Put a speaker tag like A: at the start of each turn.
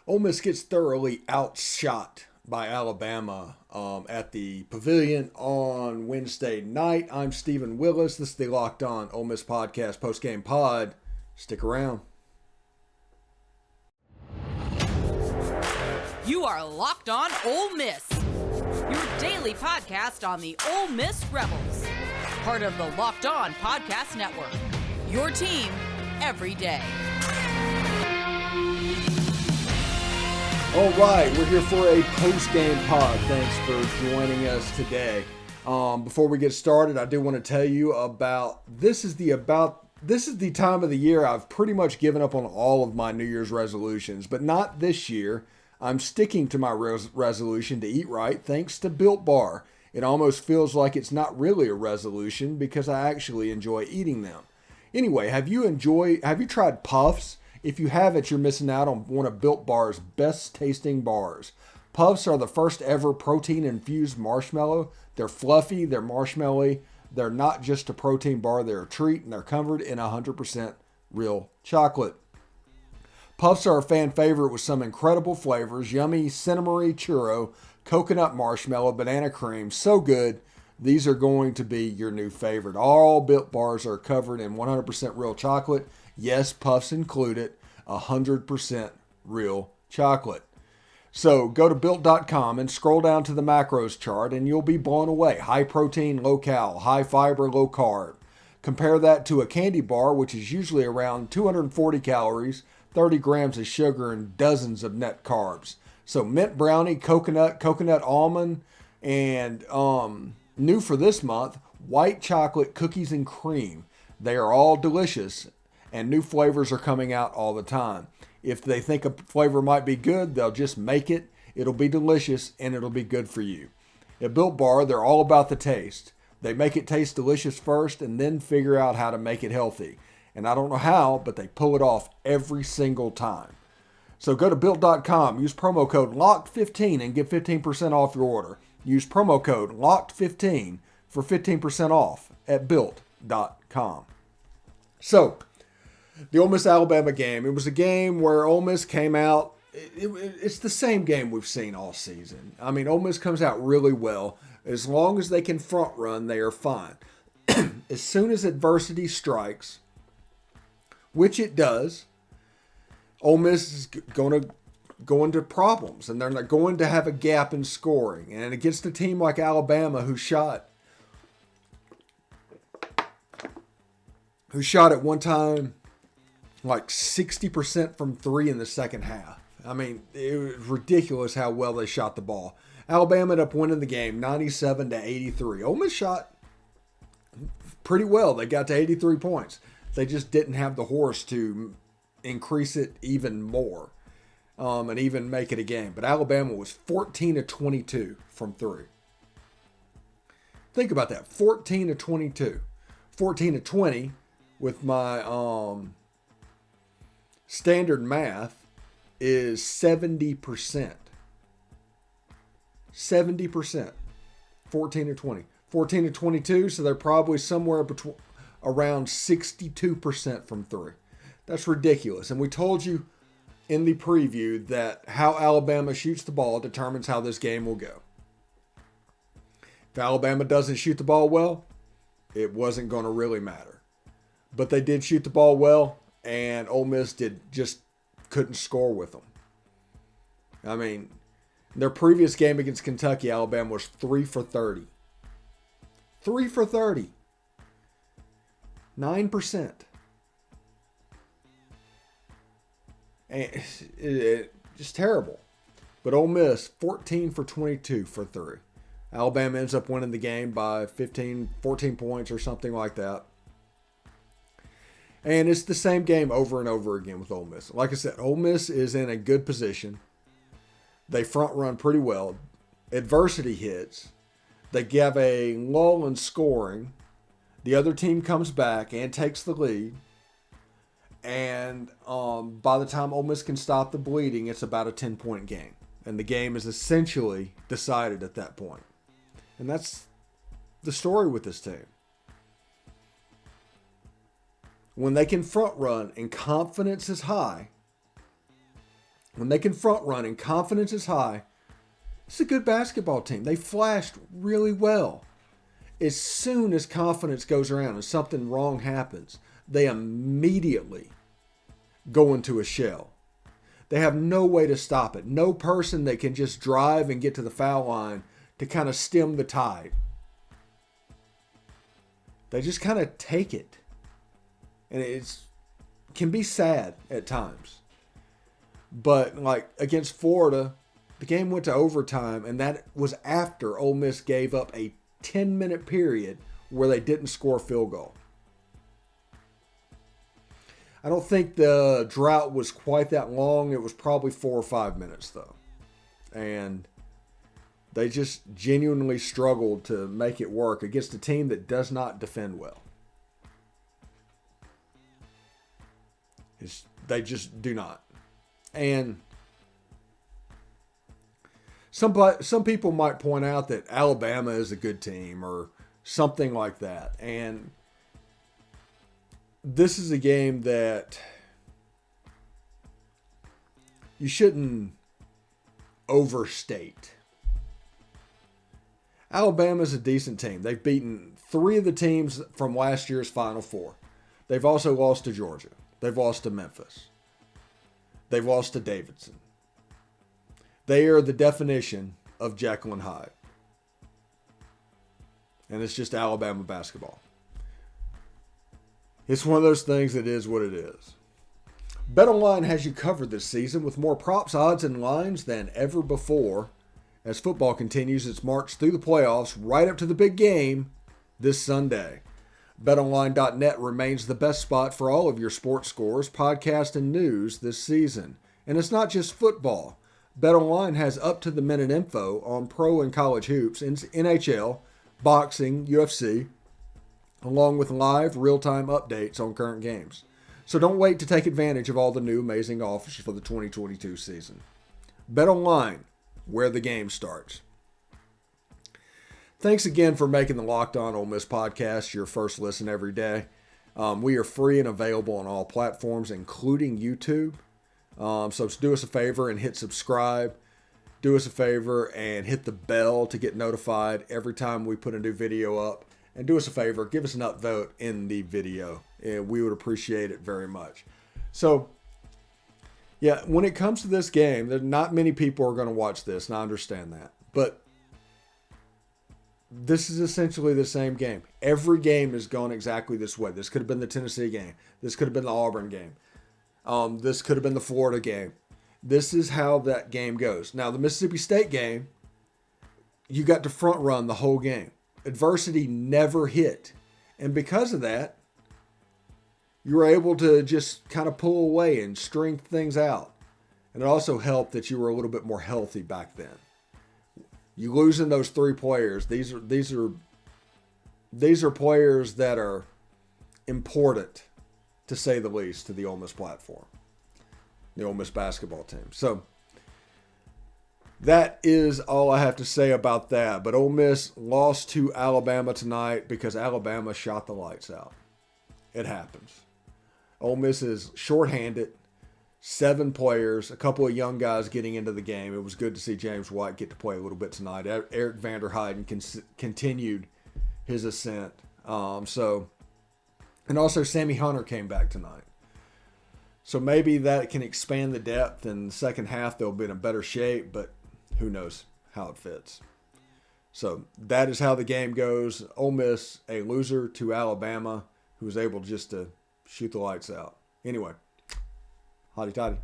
A: Ole Miss gets thoroughly outshot by Alabama at the Pavilion on Wednesday night. I'm Stephen Willis. This is the Locked On Ole Miss Podcast postgame pod. Stick around.
B: You are Locked On Ole Miss, your daily podcast on the Ole Miss Rebels, part of the Locked On Podcast Network, your team every day.
A: All right, we're here for a post-game pod. Thanks for joining us today. Before we get started, I do want to tell you about this is the time of the year I've pretty much given up on all of my New Year's resolutions, but not this year. I'm sticking to my resolution to eat right thanks to Built Bar. It almost feels like it's not really a resolution because I actually enjoy eating them. Anyway, have you tried Puffs? If you haven't, you're missing out on one of Built Bar's best tasting bars. Puffs are the first ever protein-infused marshmallow. They're fluffy, they're marshmallowy. They're not just a protein bar, they're a treat, and they're covered in 100% real chocolate. Puffs are a fan favorite with some incredible flavors: yummy cinnamon churro, coconut marshmallow, banana cream. So good, these are going to be your new favorite. All Built Bars are covered in 100% real chocolate. Yes, Puffs included, 100% real chocolate. So go to Built.com and scroll down to the macros chart and you'll be blown away. High protein, low cal, high fiber, low carb. Compare that to a candy bar, which is usually around 240 calories, 30 grams of sugar, and dozens of net carbs. So mint brownie, coconut almond, and new for this month, white chocolate cookies and cream. They are all delicious, and new flavors are coming out all the time. If they think a flavor might be good, they'll just make it. It'll be delicious, and it'll be good for you. At Built Bar, they're all about the taste. They make it taste delicious first and then figure out how to make it healthy. And I don't know how, but they pull it off every single time. So go to Built.com, use promo code LOCKED15 and get 15% off your order. Use promo code LOCKED15 for 15% off at Built.com. So, the Ole Miss Alabama game. It was a game where Ole Miss came out. It's the same game we've seen all season. I mean, Ole Miss comes out really well. As long as they can front run, they are fine. As soon as adversity strikes, which it does, Ole Miss is going to go into problems, and they're not going to have a gap in scoring. And against a team like Alabama, who shot at one time like 60% from three in the second half. I mean, it was ridiculous how well they shot the ball. Alabama ended up winning the game 97-83. Ole Miss shot pretty well. They got to 83 points. They just didn't have the horse to increase it even more and even make it a game. But Alabama was 14-22 from three. Think about that, 14-22. 14-20 with my standard math is 70%. 70%. 14-20. 14-22, so they're probably somewhere between around 62% from three. That's ridiculous. And we told you in the preview that how Alabama shoots the ball determines how this game will go. If Alabama doesn't shoot the ball well, it wasn't going to really matter. But they did shoot the ball well, and Ole Miss just couldn't score with them. I mean, their previous game against Kentucky, Alabama was 3 for 30. 3 for 30. 9%. And just terrible. But Ole Miss, 14 for 22 for 3. Alabama ends up winning the game by 14 points or something like that. And it's the same game over and over again with Ole Miss. Like I said, Ole Miss is in a good position. They front run pretty well. Adversity hits. They give a lull in scoring. The other team comes back and takes the lead. And by the time Ole Miss can stop the bleeding, it's about a 10-point game. And the game is essentially decided at that point. And that's the story with this team. When they can front run and confidence is high, when they can front run and confidence is high, it's a good basketball team. They flashed really well. As soon as confidence goes around and something wrong happens, they immediately go into a shell. They have no way to stop it. No person that can just drive and get to the foul line to kind of stem the tide. They just kind of take it. And it can be sad at times. But like against Florida, the game went to overtime, and that was after Ole Miss gave up a 10-minute period where they didn't score a field goal. I don't think the drought was quite that long. It was probably 4 or 5 minutes, though. And they just genuinely struggled to make it work against a team that does not defend well. They just do not. And some people might point out that Alabama is a good team or something like that. And this is a game that you shouldn't overstate. Alabama's a decent team. They've beaten 3 of the teams from last year's Final Four. They've also lost to Georgia. They've lost to Memphis. They've lost to Davidson. They are the definition of Jekyll and Hyde. And it's just Alabama basketball. It's one of those things that is what it is. BetOnline has you covered this season with more props, odds, and lines than ever before as football continues its march through the playoffs right up to the big game this Sunday. BetOnline.net remains the best spot for all of your sports scores, podcasts, and news this season. And it's not just football. BetOnline has up-to-the-minute info on pro and college hoops, NHL, boxing, UFC, along with live, real-time updates on current games. So don't wait to take advantage of all the new amazing offers for the 2022 season. BetOnline, where the game starts. Thanks again for making the Locked On Ole Miss podcast your first listen every day. We are free and available on all platforms, including YouTube. So do us a favor and hit subscribe. Do us a favor and hit the bell to get notified every time we put a new video up. And do us a favor, give us an upvote in the video. And we would appreciate it very much. So, yeah, when it comes to this game, there not many people are going to watch this, and I understand that. But this is essentially the same game. Every game is going exactly this way. This could have been the Tennessee game. This could have been the Auburn game. This could have been the Florida game. This is how that game goes. Now, the Mississippi State game, you got to front run the whole game. Adversity never hit. And because of that, you were able to just kind of pull away and string things out. And it also helped that you were a little bit more healthy back then. You losing those 3 players, these are players that are important, to say the least, to the Ole Miss platform, the Ole Miss basketball team. So that is all I have to say about that. But Ole Miss lost to Alabama tonight because Alabama shot the lights out. It happens. Ole Miss is shorthanded. 7 players, a couple of young guys getting into the game. It was good to see James White get to play a little bit tonight. Eric Vanderheiden continued his ascent. And also Sammy Hunter came back tonight. So maybe that can expand the depth. In the second half, they'll be in a better shape, but who knows how it fits. So that is how the game goes. Ole Miss, a loser to Alabama, who was able just to shoot the lights out. Anyway. Hotty toddy.